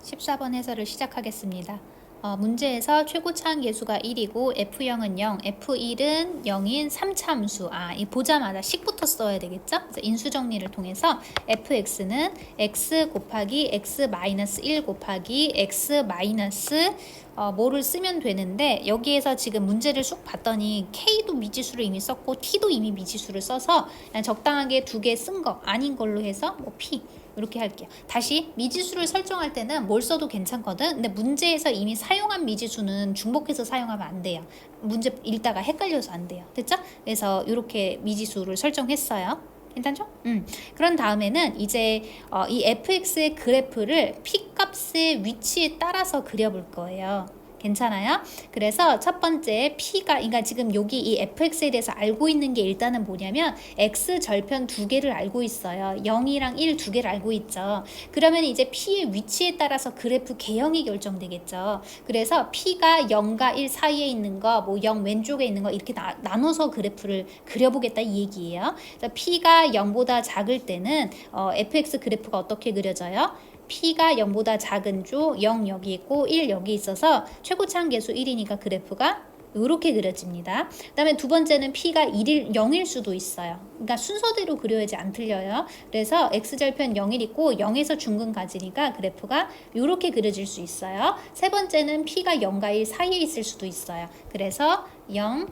14번 해설을 시작하겠습니다. 문제에서 최고차항 계수가 1이고 F0은 0, F1은 0인 3차 함수. 이 보자마자 식부터 써야 되겠죠? 그래서 인수 정리를 통해서 fx는 x 곱하기 x 마이너스 1 곱하기 x 마이너스 뭐를 쓰면 되는데, 여기에서 지금 문제를 쑥 봤더니 K도 미지수를 이미 썼고 T도 이미 미지수를 써서 그냥 적당하게 두 개 쓴 거 아닌 걸로 해서 뭐 P 이렇게 할게요. 다시 미지수를 설정할 때는 뭘 써도 괜찮거든. 근데 문제에서 이미 사용한 미지수는 중복해서 사용하면 안 돼요. 문제 읽다가 헷갈려서 안 돼요. 됐죠? 그래서 이렇게 미지수를 설정했어요. 괜찮죠? 그런 다음에는 이제 이 fx의 그래프를 p 값의 위치에 따라서 그려볼 거예요. 괜찮아요? 그래서 첫 번째 p가, 그러니까 지금 여기 이 fx에 대해서 알고 있는 게 일단은 뭐냐면 x 절편 두 개를 알고 있어요. 0이랑 1 두 개를 알고 있죠. 그러면 이제 p의 위치에 따라서 그래프 개형이 결정되겠죠. 그래서 p가 0과 1 사이에 있는 거, 뭐 0 왼쪽에 있는 거 이렇게 나눠서 그래프를 그려보겠다 이 얘기예요. 그래서 p가 0보다 작을 때는 fx 그래프가 어떻게 그려져요? P가 0보다 작은 쪽 0 여기 있고 1 여기 있어서 최고차항 계수 1이니까 그래프가 이렇게 그려집니다. 그 다음에 두 번째는 P가 0일 수도 있어요. 그러니까 순서대로 그려야지 안 틀려요. 그래서 X절편 0일 있고 0에서 중근 가지니까 그래프가 이렇게 그려질 수 있어요. 세 번째는 P가 0과 1 사이에 있을 수도 있어요. 그래서 0,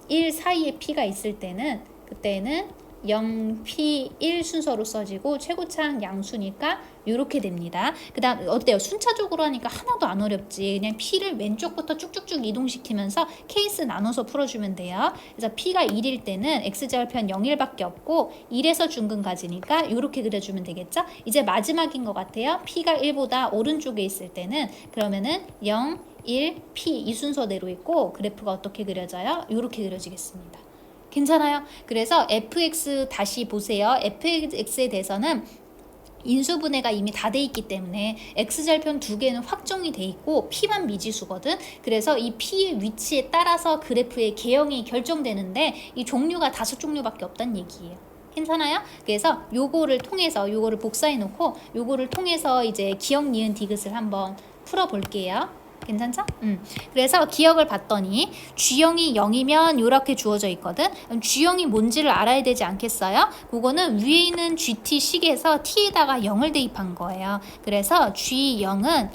1 사이에 P가 있을 때는 그때는 0, P, 1 순서로 써지고 최고차항 양수니까 이렇게 됩니다. 그 다음 어때요? 순차적으로 하니까 하나도 안 어렵지. 그냥 P를 왼쪽부터 쭉쭉쭉 이동시키면서 케이스 나눠서 풀어주면 돼요. 그래서 P가 1일 때는 X절편 0일밖에 없고 1에서 중근까지니까 이렇게 그려주면 되겠죠? 이제 마지막인 것 같아요. P가 1보다 오른쪽에 있을 때는 그러면은 0, 1, P 이 순서대로 있고 그래프가 어떻게 그려져요? 이렇게 그려지겠습니다. 괜찮아요? 그래서 fx 다시 보세요. fx에 대해서는 인수분해가 이미 다 돼 있기 때문에 x절편 두 개는 확정이 돼 있고 p만 미지수거든. 그래서 이 p의 위치에 따라서 그래프의 개형이 결정되는데 이 종류가 5종류밖에 없다는 얘기예요. 괜찮아요? 그래서 요거를 통해서 요거를 복사해 놓고 요거를 통해서 이제 기억 니은 디귿을 한번 풀어 볼게요. 괜찮죠? 그래서 기억을 봤더니 G형이 0이면 이렇게 주어져 있거든. 그럼 G형이 뭔지를 알아야 되지 않겠어요? 그거는 위에 있는 GT식에서 T에다가 0을 대입한 거예요. 그래서 G0은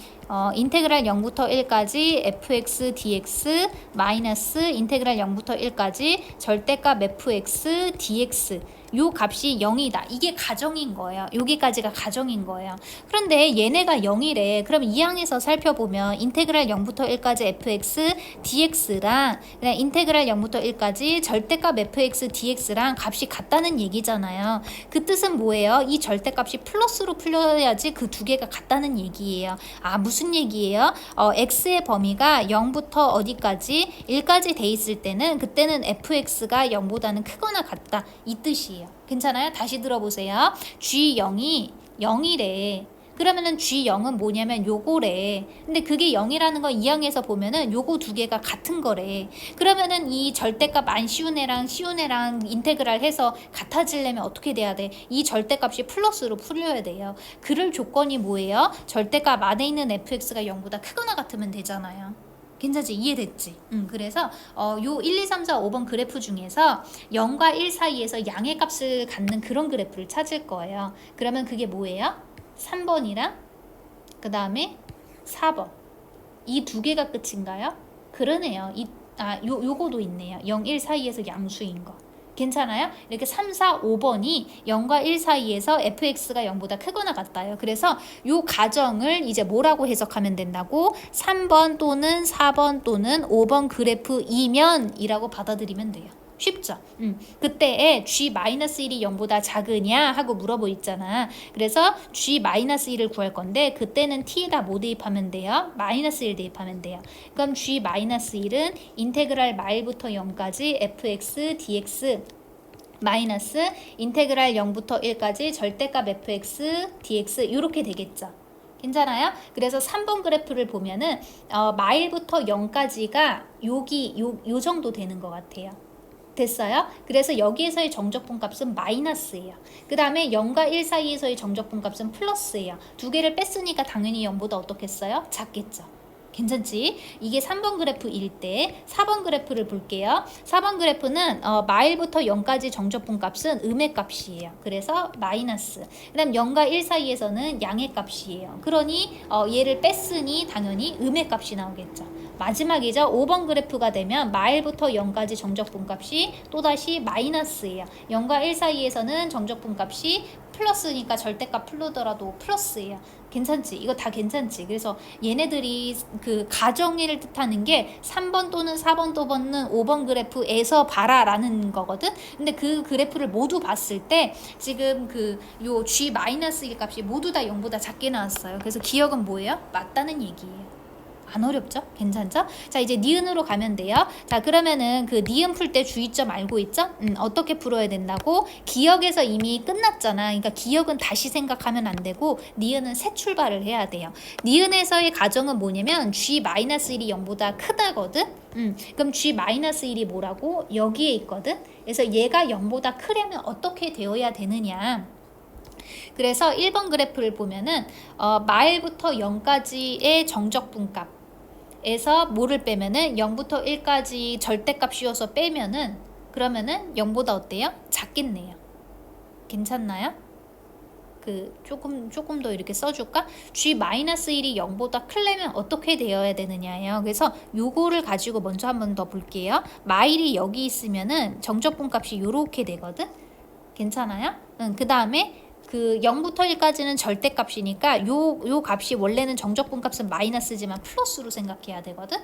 인테그랄 0부터 1까지 fx dx 마이너스 인테그랄 0부터 1까지 절대값 fx dx 요 값이 0이다. 이게 가정인 거예요. 여기까지가 가정인 거예요. 그런데 얘네가 0이래. 그럼 이 항에서 살펴보면 인테그랄 0부터 1까지 fx dx랑 그냥 인테그랄 0부터 1까지 절대값 fx dx랑 값이 같다는 얘기잖아요. 그 뜻은 뭐예요? 이 절대값이 플러스로 풀려야지 그 두 개가 같다는 얘기예요. 무슨 얘기예요? x의 범위가 0부터 어디까지? 1까지 돼 있을 때는 그때는 fx가 0보다는 크거나 같다. 이 뜻이에요. 괜찮아요? 다시 들어보세요. G0이 0이래. 그러면은 G0은 뭐냐면 요거래. 근데 그게 0이라는 건 이 항에서 보면은 요거 두 개가 같은 거래. 그러면은 이 절대값 안 쉬운 애랑 인테그랄 해서 같아지려면 어떻게 돼야 돼? 이 절대값이 플러스로 풀려야 돼요. 그럴 조건이 뭐예요? 절대값 안에 있는 fx가 0보다 크거나 같으면 되잖아요. 괜찮지? 이해됐지? 그래서 요 1, 2, 3, 4, 5번 그래프 중에서 0과 1 사이에서 양의 값을 갖는 그런 그래프를 찾을 거예요. 그러면 그게 뭐예요? 3번이랑 그 다음에 4번 이 두 개가 끝인가요? 그러네요. 요거도 있네요. 0, 1 사이에서 양수인 거. 괜찮아요? 이렇게 3, 4, 5번이 0과 1 사이에서 fx가 0보다 크거나 같다요. 그래서 요 가정을 이제 뭐라고 해석하면 된다고? 3번 또는 4번 또는 5번 그래프이면 이라고 받아들이면 돼요. 쉽죠? 그때에 G-1이 0보다 작으냐 하고 물어보있잖아. 그래서 G-1을 구할 건데 그때는 T에다 뭐 대입하면 돼요? -1 대입하면 돼요. 그럼 G-1은 인테그랄 마일부터 0까지 fx dx 마이너스 인테그랄 0부터 1까지 절대값 fx dx 이렇게 되겠죠. 괜찮아요? 그래서 3번 그래프를 보면은 마일부터 0까지가 요 정도 되는 것 같아요. 됐어요? 그래서 여기에서의 정적분 값은 마이너스예요. 그 다음에 0과 1 사이에서의 정적분 값은 플러스예요. 두 개를 뺐으니까 당연히 0보다 어떻겠어요? 작겠죠. 괜찮지? 이게 3번 그래프일 때 4번 그래프를 볼게요. 4번 그래프는 마일부터 0까지 정적분 값은 음의 값이에요. 그래서 마이너스. 그 다음 0과 1 사이에서는 양의 값이에요. 그러니 얘를 뺐으니 당연히 음의 값이 나오겠죠. 마지막이죠. 5번 그래프가 되면 마일부터 0까지 정적분 값이 또다시 마이너스예요. 0과 1 사이에서는 정적분 값이 플러스니까 절대값 풀르더라도 플러스예요. 괜찮지? 이거 다 괜찮지? 그래서 얘네들이 그 가정의를 뜻하는 게 3번 또는 4번 또는 5번 그래프에서 봐라 라는 거거든. 근데 그 그래프를 모두 봤을 때 지금 그 요 G-1 값이 모두 다 0보다 작게 나왔어요. 그래서 기억은 뭐예요? 맞다는 얘기예요. 안 어렵죠? 괜찮죠? 자, 이제 니은으로 가면 돼요. 자, 그러면은 그 니은 풀 때 주의점 알고 있죠? 어떻게 풀어야 된다고? 기억에서 이미 끝났잖아. 그러니까 기억은 다시 생각하면 안 되고 니은은 새 출발을 해야 돼요. 니은에서의 가정은 뭐냐면 G-1이 0보다 크다거든? 그럼 G-1이 뭐라고? 여기에 있거든? 그래서 얘가 0보다 크려면 어떻게 되어야 되느냐? 그래서 1번 그래프를 보면은 마일부터 0까지의 정적분 값에서 뭐를 빼면은 0부터 1까지 절대값 씌워서 빼면은 그러면은 0보다 어때요? 작겠네요. 괜찮나요? 그 조금 더 이렇게 써줄까? G-1이 0보다 크려면 어떻게 되어야 되느냐예요. 그래서 요거를 가지고 먼저 한번 더 볼게요. 마일이 여기 있으면은 정적분 값이 요렇게 되거든? 괜찮아요? 그 다음에 그 0부터 1까지는 절대값이니까 요 값이 원래는 정적분 값은 마이너스지만 플러스로 생각해야 되거든.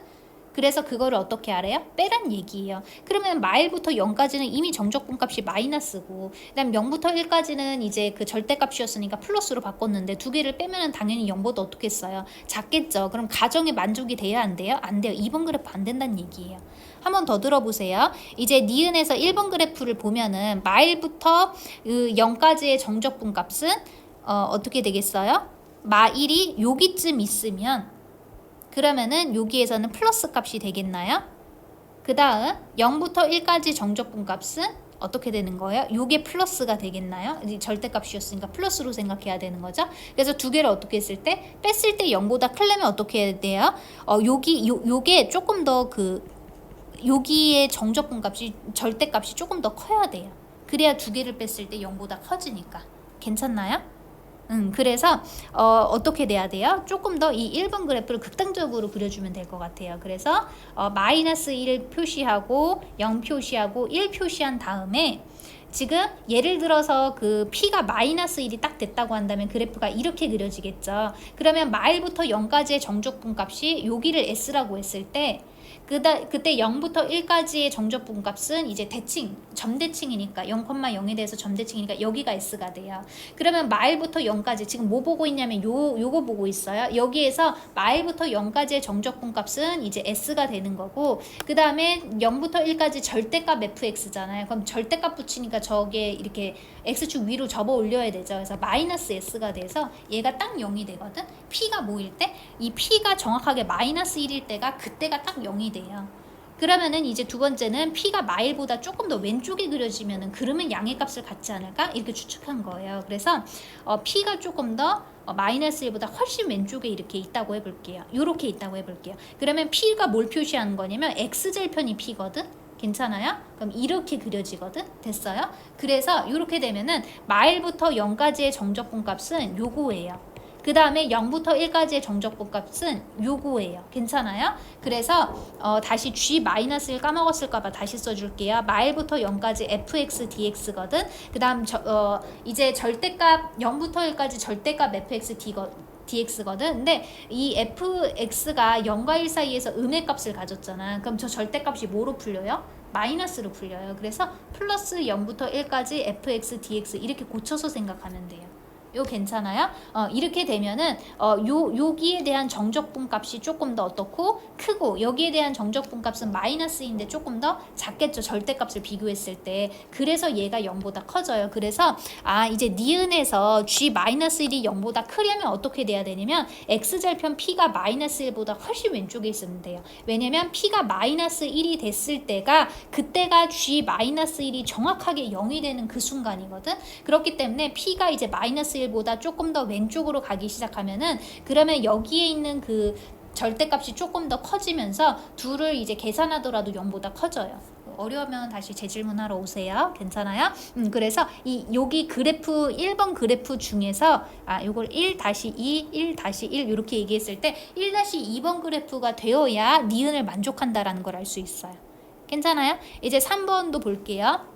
그래서 그거를 어떻게 알아요? 빼란 얘기예요. 그러면 마일부터 0까지는 이미 정적분 값이 마이너스고 그다음 0부터 1까지는 이제 그 절대값이었으니까 플러스로 바꿨는데 두 개를 빼면은 당연히 0보다 어떻게 써요? 작겠죠. 그럼 가정에 만족이 돼야 안 돼요? 안 돼요. 2번 그래프 안 된다는 얘기예요. 한번 더 들어보세요. 이제 니은에서 1번 그래프를 보면은 마일부터 0까지의 정적분 값은 어떻게 되겠어요? 마일이 여기쯤 있으면 그러면은 여기에서는 플러스 값이 되겠나요? 그 다음 0부터 1까지 정적분 값은 어떻게 되는 거예요? 요게 플러스가 되겠나요? 절대값이었으니까 플러스로 생각해야 되는 거죠. 그래서 두 개를 어떻게 했을 때? 뺐을 때 0보다 크려면 어떻게 해야 돼요? 요게 조금 더 여기에 정적분 값이 절대값이 조금 더 커야 돼요. 그래야 두 개를 뺐을 때 0보다 커지니까. 괜찮나요? 그래서 어떻게 돼야 돼요? 조금 더 이 1번 그래프를 극단적으로 그려주면 될 것 같아요. 그래서 마이너스 1 표시하고 0 표시하고 1 표시한 다음에 지금 예를 들어서 그 P가 마이너스 1이 딱 됐다고 한다면 그래프가 이렇게 그려지겠죠. 그러면 마일부터 0까지의 정적분 값이 여기를 S라고 했을 때 그때 0부터 1까지의 정적분 값은 이제 대칭, 점대칭이니까 0,0에 대해서 점대칭이니까 여기가 S가 돼요. 그러면 마일부터 0까지 지금 뭐 보고 있냐면 요거 보고 있어요. 여기에서 마일부터 0까지의 정적분 값은 이제 S가 되는 거고 그 다음에 0부터 1까지 절대값 fx잖아요. 그럼 절대값 붙이니까 저게 이렇게 X축 위로 접어 올려야 되죠. 그래서 마이너스 S가 돼서 얘가 딱 0이 되거든. P가 뭐일 때? 이 P가 정확하게 마이너스 1일 때가 그때가 딱 0이 돼요. 그러면은 이제 두 번째는 P가 마일보다 조금 더 왼쪽에 그려지면은 그러면 양의 값을 갖지 않을까? 이렇게 추측한 거예요. 그래서 P가 조금 더 마이너스 1보다 훨씬 왼쪽에 이렇게 있다고 해볼게요. 이렇게 있다고 해볼게요. 그러면 P가 뭘 표시하는 거냐면 X절편이 P거든? 괜찮아요? 그럼 이렇게 그려지거든? 됐어요? 그래서 이렇게 되면은 마일부터 0까지의 정적분 값은 요거예요. 그 다음에 0부터 1까지의 정적분 값은 요거예요. 괜찮아요? 그래서 다시 G-를 까먹었을까봐 다시 써줄게요. 마일부터 0까지 fx dx거든. 그 다음 이제 절대값 0부터 1까지 절대값 fx dx거든. 근데 이 fx가 0과 1 사이에서 음의 값을 가졌잖아. 그럼 저 절대값이 뭐로 풀려요? 마이너스로 풀려요. 그래서 플러스 0부터 1까지 fx dx 이렇게 고쳐서 생각하면 돼요. 요 괜찮아요? 이렇게 되면은 여기에 대한 정적분 값이 조금 더 어떻고 크고 여기에 대한 정적분 값은 마이너스인데 조금 더 작겠죠. 절대값을 비교했을 때. 그래서 얘가 0보다 커져요. 그래서 이제 니은에서 G-1이 0보다 크려면 어떻게 돼야 되냐면 X절편 P가 마이너스 1보다 훨씬 왼쪽에 있으면 돼요. 왜냐면 P가 마이너스 1이 됐을 때가 그때가 G-1이 정확하게 0이 되는 그 순간이거든. 그렇기 때문에 P가 이제 마이너스 1보다 조금 더 왼쪽으로 가기 시작하면은 그러면 여기에 있는 그 절대값이 조금 더 커지면서 둘을 이제 계산하더라도 0보다 커져요. 어려우면 다시 재질문하러 오세요. 괜찮아요? 그래서 여기 그래프 1번 그래프 중에서 요걸 1-2, 1-1 이렇게 얘기했을 때 1-2번 그래프가 되어야 니은을 만족한다라는 걸 알 수 있어요. 괜찮아요? 이제 3번도 볼게요.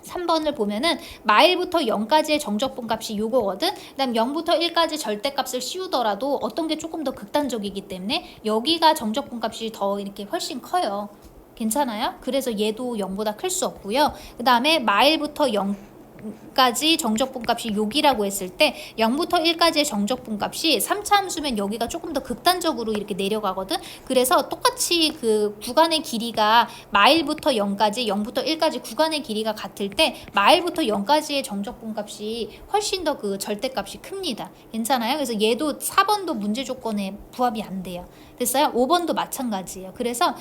3번을 보면은 마일부터 0까지의 정적분 값이 요거거든. 그다음 0부터 1까지 절대값을 씌우더라도 어떤 게 조금 더 극단적이기 때문에 여기가 정적분 값이 더 이렇게 훨씬 커요. 괜찮아요? 그래서 얘도 0보다 클 수 없고요. 그 다음에 마일부터 0까지 정적분 값이 여기라고 했을 때 0부터 1까지의 정적분 값이 3차 함수면 여기가 조금 더 극단적으로 이렇게 내려가거든. 그래서 똑같이 그 구간의 길이가 마일부터 0까지 0부터 1까지 구간의 길이가 같을 때 마일부터 0까지의 정적분 값이 훨씬 더 그 절대값이 큽니다. 괜찮아요? 그래서 얘도 4번도 문제 조건에 부합이 안 돼요. 됐어요? 5번도 마찬가지예요. 그래서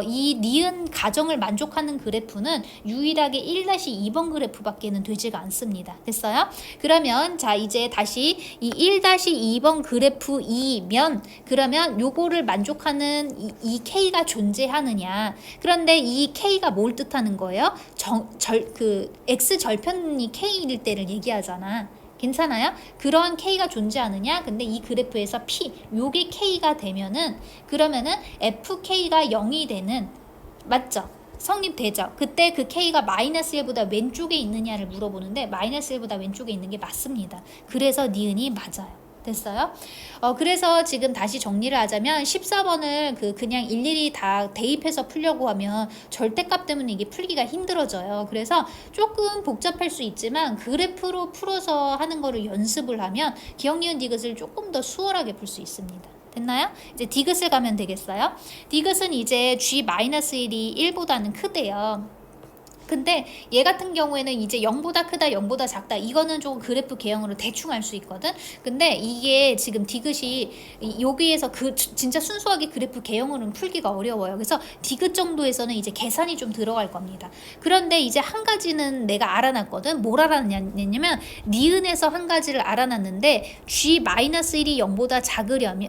이 니은 가정을 만족하는 그래프는 유일하게 1-2번 그래프밖에는 되지가 않습니다. 됐어요? 그러면 자 이제 다시 이 1-2번 그래프이면 그러면 요거를 만족하는 이 K가 존재하느냐. 그런데 이 K가 뭘 뜻하는 거예요? X 절편이 K일 때를 얘기하잖아. 괜찮아요? 그런 K가 존재하느냐? 근데 이 그래프에서 P, 요게 K가 되면은 그러면은 FK가 0이 되는 맞죠? 성립되죠? 그때 그 K가 마이너스 1보다 왼쪽에 있느냐를 물어보는데 마이너스 1보다 왼쪽에 있는 게 맞습니다. 그래서 니은이 맞아요. 됐어요? 그래서 지금 다시 정리를 하자면 14번을 그냥 일일이 다 대입해서 풀려고 하면 절대값 때문에 이게 풀기가 힘들어져요. 그래서 조금 복잡할 수 있지만 그래프로 풀어서 하는 거를 연습을 하면 기억, 니은, 디귿을 조금 더 수월하게 풀 수 있습니다. 됐나요? 이제 디귿을 가면 되겠어요? 디귿은 이제 G-1이 1보다는 크대요. 근데 얘 같은 경우에는 이제 0보다 크다, 0보다 작다 이거는 조금 그래프 개형으로 대충 알 수 있거든. 근데 이게 지금 디귿이 여기에서 진짜 순수하게 그래프 개형으로는 풀기가 어려워요. 그래서 디귿 정도에서는 이제 계산이 좀 들어갈 겁니다. 그런데 이제 한 가지는 내가 알아놨거든. 뭘 알아놨냐면 니은에서 한 가지를 알아놨는데 G-1이 0보다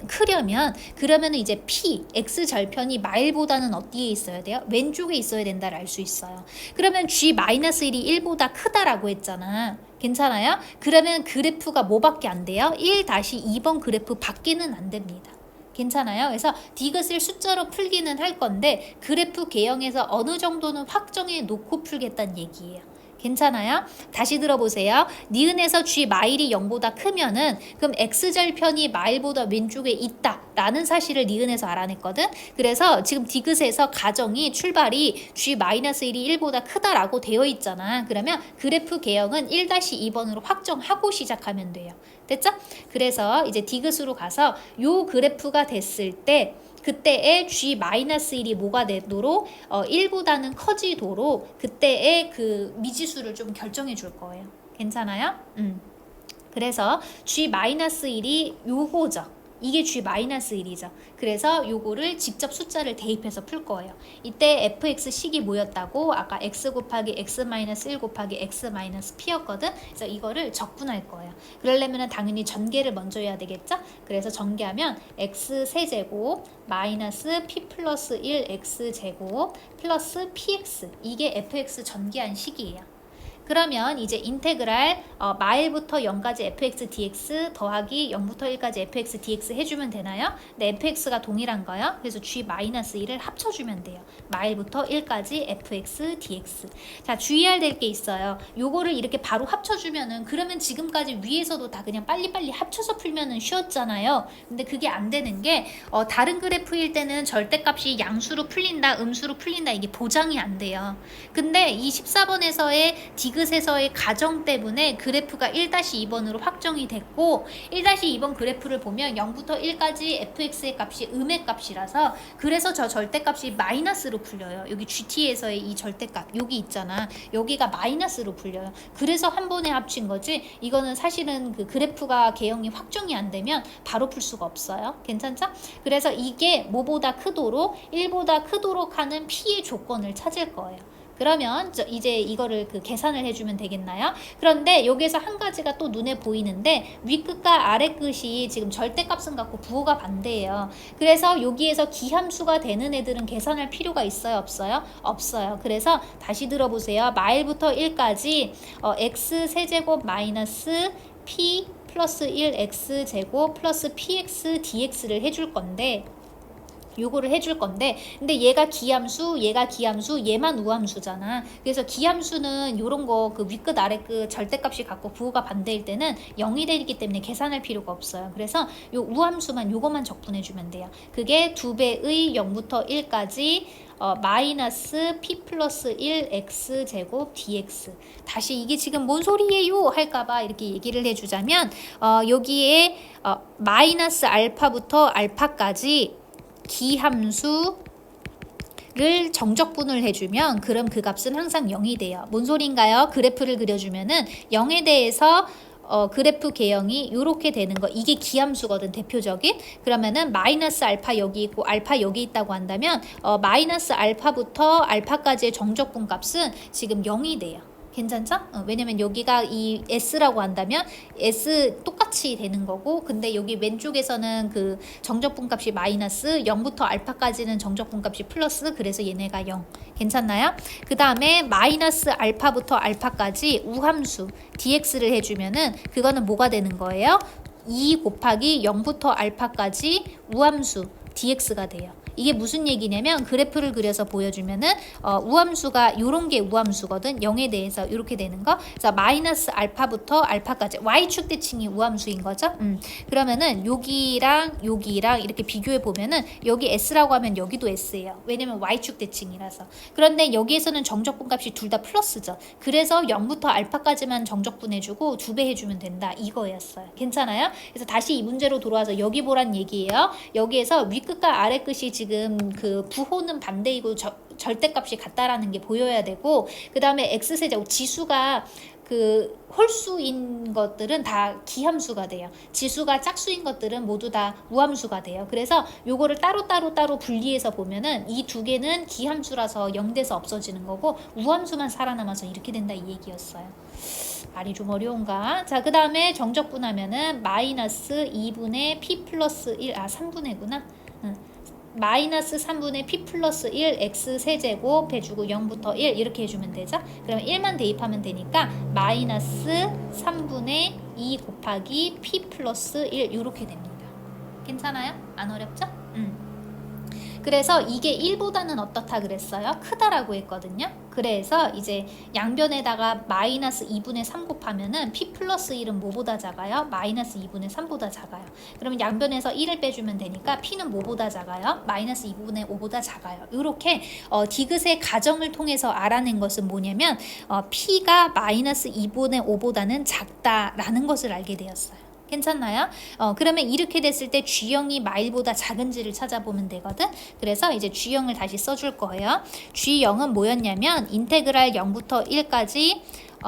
크려면 그러면 이제 P, X 절편이 마일보다는 어디에 있어야 돼요? 왼쪽에 있어야 된다를 알 수 있어요. 그러면 G-1이 1보다 크다라고 했잖아. 괜찮아요? 그러면 그래프가 뭐밖에 안 돼요? 1-2번 그래프 밖에는 안 됩니다. 괜찮아요? 그래서 디귿을 숫자로 풀기는 할 건데 그래프 개형에서 어느 정도는 확정해 놓고 풀겠다는 얘기예요. 괜찮아요? 다시 들어보세요. 니은에서 G 마일이 0보다 크면은 그럼 X절편이 마일보다 왼쪽에 있다 라는 사실을 니은에서 알아냈거든. 그래서 지금 디귿에서 가정이 출발이 G-1이 1보다 크다라고 되어 있잖아. 그러면 그래프 개형은 1-2번으로 확정하고 시작하면 돼요. 됐죠? 그래서 이제 디귿으로 가서 요 그래프가 됐을 때 그때의 G-1이 뭐가 되도록 1보다는 커지도록 그때의 그 미지수를 좀 결정해 줄 거예요. 괜찮아요? 그래서 G-1이 요거죠. 이게 G-1이죠. 그래서 요거를 직접 숫자를 대입해서 풀 거예요. 이때 fx식이 뭐였다고? 아까 x 곱하기 x-1 곱하기 x-p였거든. 그래서 이거를 적분할 거예요. 그러려면 당연히 전개를 먼저 해야 되겠죠? 그래서 전개하면 x 세제곱 마이너스 p 플러스 1 x 제곱 플러스 px 이게 fx 전개한 식이에요. 그러면 이제 인테그랄 마일부터 0까지 fx dx 더하기 0부터 1까지 fx dx 해주면 되나요? 네, fx가 동일한 거요. 그래서 g-1을 합쳐주면 돼요. 마일부터 1까지 fx dx. 자, 주의해야 될 게 있어요. 요거를 이렇게 바로 합쳐주면은 그러면 지금까지 위에서도 다 그냥 빨리빨리 합쳐서 풀면은 쉬웠잖아요. 근데 그게 안 되는 게 다른 그래프일 때는 절대값이 양수로 풀린다, 음수로 풀린다 이게 보장이 안 돼요. 근데 이 14번에서의 디귿 디귿에서의 가정 때문에 그래프가 1-2번으로 확정이 됐고 1-2번 그래프를 보면 0부터 1까지 fx의 값이 음의 값이라서 그래서 저 절대값이 마이너스로 풀려요. 여기 GT에서의 이 절대값 여기 있잖아. 여기가 마이너스로 풀려요. 그래서 한 번에 합친 거지 이거는 사실은 그 그래프가 개형이 확정이 안 되면 바로 풀 수가 없어요. 괜찮죠? 그래서 이게 뭐보다 크도록 1보다 크도록 하는 P의 조건을 찾을 거예요. 그러면 이제 이거를 그 계산을 해주면 되겠나요? 그런데 여기에서 한 가지가 또 눈에 보이는데 윗끝과 아랫끝이 지금 절대값은 같고 부호가 반대예요. 그래서 여기에서 기함수가 되는 애들은 계산할 필요가 있어요? 없어요? 없어요. 그래서 다시 들어보세요. 마일부터 1까지 x 세제곱 마이너스 p 플러스 1 x제곱 플러스 px dx를 해줄 건데 요거를 해줄 건데 근데 얘가 기함수 얘가 기함수 얘만 우함수잖아. 그래서 기함수는 요런 거 그 윗끝 아랫끝 절대값이 같고 부호가 반대일 때는 0이 되기 때문에 계산할 필요가 없어요. 그래서 요 우함수만 요거만 적분해주면 돼요. 그게 2배의 0부터 1까지 마이너스 p 플러스 1 x제곱 dx. 다시 이게 지금 뭔 소리예요 할까봐 이렇게 얘기를 해주자면 여기에 마이너스 알파부터 알파까지 기함수를 정적분을 해주면 그럼 그 값은 항상 0이 돼요. 뭔 소린가요? 그래프를 그려주면은 0에 대해서 그래프 개형이 이렇게 되는 거 이게 기함수거든 대표적인. 그러면은 마이너스 알파 여기 있고 알파 여기 있다고 한다면 마이너스 알파부터 알파까지의 정적분 값은 지금 0이 돼요. 괜찮죠? 왜냐면 여기가 이 S라고 한다면 S 똑같이 되는 거고 근데 여기 왼쪽에서는 그 정적분 값이 마이너스 0부터 알파까지는 정적분 값이 플러스 그래서 얘네가 0 괜찮나요? 그 다음에 마이너스 알파부터 알파까지 우함수 dx를 해주면은 그거는 뭐가 되는 거예요? 2 곱하기 0부터 알파까지 우함수 dx가 돼요. 이게 무슨 얘기냐면 그래프를 그려서 보여주면은 우함수가 요런 게 우함수거든. 0에 대해서 이렇게 되는 거. 자, 마이너스 알파부터 알파까지 y축 대칭이 우함수인 거죠. 그러면은 여기랑 여기랑 이렇게 비교해 보면은 여기 s라고 하면 여기도 s예요. 왜냐면 y축 대칭이라서. 그런데 여기에서는 정적분 값이 둘 다 플러스죠. 그래서 0부터 알파까지만 정적분 해주고 2배 해주면 된다. 이거였어요. 괜찮아요? 그래서 다시 이 문제로 돌아와서 여기 보란 얘기예요. 여기에서 윗끝과 아랫끝이 지금 그 부호는 반대이고 절대값이 같다라는 게 보여야 되고 그 다음에 x세제곱 지수가 그 홀수인 것들은 다 기함수가 돼요. 지수가 짝수인 것들은 모두 다 우함수가 돼요. 그래서 요거를 따로 분리해서 보면은 이 두 개는 기함수라서 0돼서 없어지는 거고 우함수만 살아남아서 이렇게 된다 이 얘기였어요. 말이 좀 어려운가? 자, 그 다음에 정적분하면은 마이너스 2분의 p 플러스 1 3분의 구나. 마이너스 3분의 p 플러스 1 x 세제곱 해주고 0부터 1 이렇게 해주면 되죠. 그럼 1만 대입하면 되니까 마이너스 3분의 2 곱하기 p 플러스 1 이렇게 됩니다. 괜찮아요? 안 어렵죠? 그래서 이게 1보다는 어떻다 그랬어요? 크다라고 했거든요. 그래서 이제 양변에다가 마이너스 2분의 3 곱하면은 p 플러스 1은 뭐보다 작아요? 마이너스 2분의 3보다 작아요. 그러면 양변에서 1을 빼주면 되니까 p는 뭐보다 작아요? 마이너스 2분의 5보다 작아요. 이렇게 디귿의 가정을 통해서 알아낸 것은 뭐냐면 p가 마이너스 2분의 5보다는 작다라는 것을 알게 되었어요. 괜찮나요? 그러면 이렇게 됐을 때 G형이 마일보다 작은지를 찾아보면 되거든. 그래서 이제 G형을 다시 써줄 거예요. G형은 뭐였냐면 인테그랄 0부터 1까지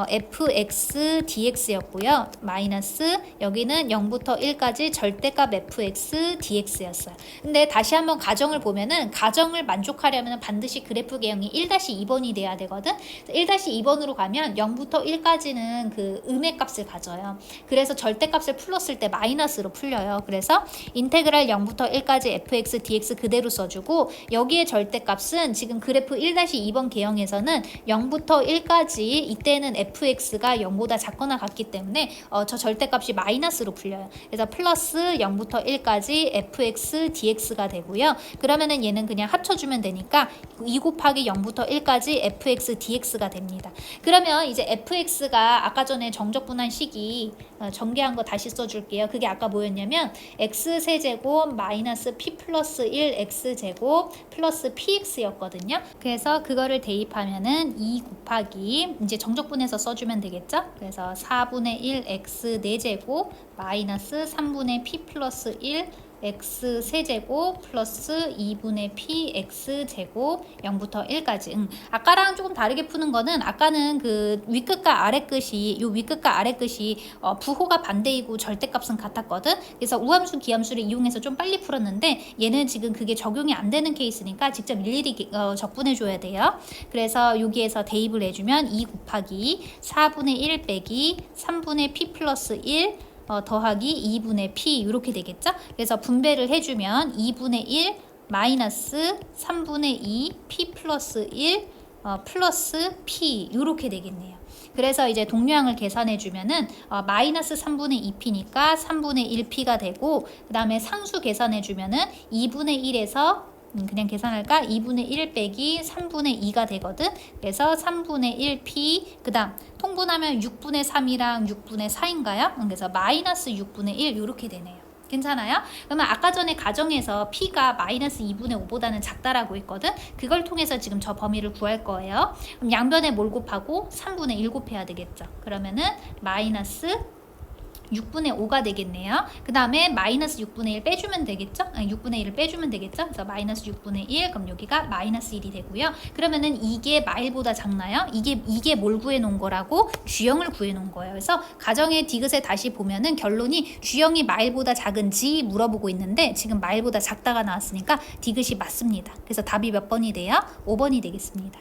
fx dx였고요. 마이너스 여기는 0부터 1까지 절대값 fx dx였어요. 근데 다시 한번 가정을 보면은 가정을 만족하려면 반드시 그래프 개형이 1-2번이 돼야 되거든. 1-2번으로 가면 0부터 1까지는 그 음의 값을 가져요. 그래서 절대값을 풀었을 때 마이너스로 풀려요. 그래서 인테그랄 0부터 1까지 fx dx 그대로 써주고 여기에 절대값은 지금 그래프 1-2번 개형에서는 0부터 1까지 이때는 fx가 0보다 작거나 같기 때문에 저 절대값이 마이너스로 풀려요. 그래서 플러스 0부터 1까지 fx dx가 되고요. 그러면은 얘는 그냥 합쳐주면 되니까 2 곱하기 0부터 1까지 fx dx가 됩니다. 그러면 이제 fx가 아까 전에 정적분한 식이 전개한 거 다시 써줄게요. 그게 아까 뭐였냐면 x세제곱 마이너스 p 플러스 1 x제곱 플러스 px였거든요. 그래서 그거를 대입하면은 2 곱하기 이제 정적분해서 써주면 되겠죠. 그래서 4분의 1 x 4제곱 마이너스 3분의 p 플러스 1 x 세제곱 플러스 2분의 p x 제곱 0부터 1까지. 아까랑 조금 다르게 푸는 거는 아까는 그 윗끝과 아래끝이 요 윗끝과 아래끝이 부호가 반대이고 절대값은 같았거든. 그래서 우함수 기함수를 이용해서 좀 빨리 풀었는데 얘는 지금 그게 적용이 안 되는 케이스니까 직접 일일이 적분해 줘야 돼요. 그래서 여기에서 대입을 해주면 2 곱하기 4분의 1 빼기 3분의 p 플러스 1 더하기 2분의 p 이렇게 되겠죠? 그래서 분배를 해주면 2분의 1 마이너스 3분의 2 p 플러스 1 플러스 p 이렇게 되겠네요. 그래서 이제 동류항을 계산해 주면은 마이너스 3분의 2p니까 3분의 1p가 되고 그 다음에 상수 계산해 주면은 2분의 1에서 그냥 계산할까? 2분의 1 빼기 3분의 2가 되거든. 그래서 3분의 1p 그 다음 통분하면 6분의 3이랑 6분의 4인가요? 그래서 마이너스 6분의 1 이렇게 되네요. 괜찮아요? 그러면 아까 전에 가정에서 p가 마이너스 2분의 5보다는 작다라고 했거든. 그걸 통해서 지금 저 범위를 구할 거예요. 그럼 양변에 뭘 곱하고 3분의 1 곱해야 되겠죠. 그러면은 마이너스 6분의 5가 되겠네요. 그 다음에 마이너스 6분의 1 빼주면 되겠죠? 6분의 1을 빼주면 되겠죠? 그래서 마이너스 6분의 1 그럼 여기가 마이너스 1이 되고요. 그러면은 이게 마일보다 작나요? 이게 뭘 구해놓은 거라고? G형을 구해놓은 거예요. 그래서 가정의 디귿에 다시 보면은 결론이 G형이 마일보다 작은지 물어보고 있는데 지금 마일보다 작다가 나왔으니까 디귿이 맞습니다. 그래서 답이 몇 번이 돼요? 5번이 되겠습니다.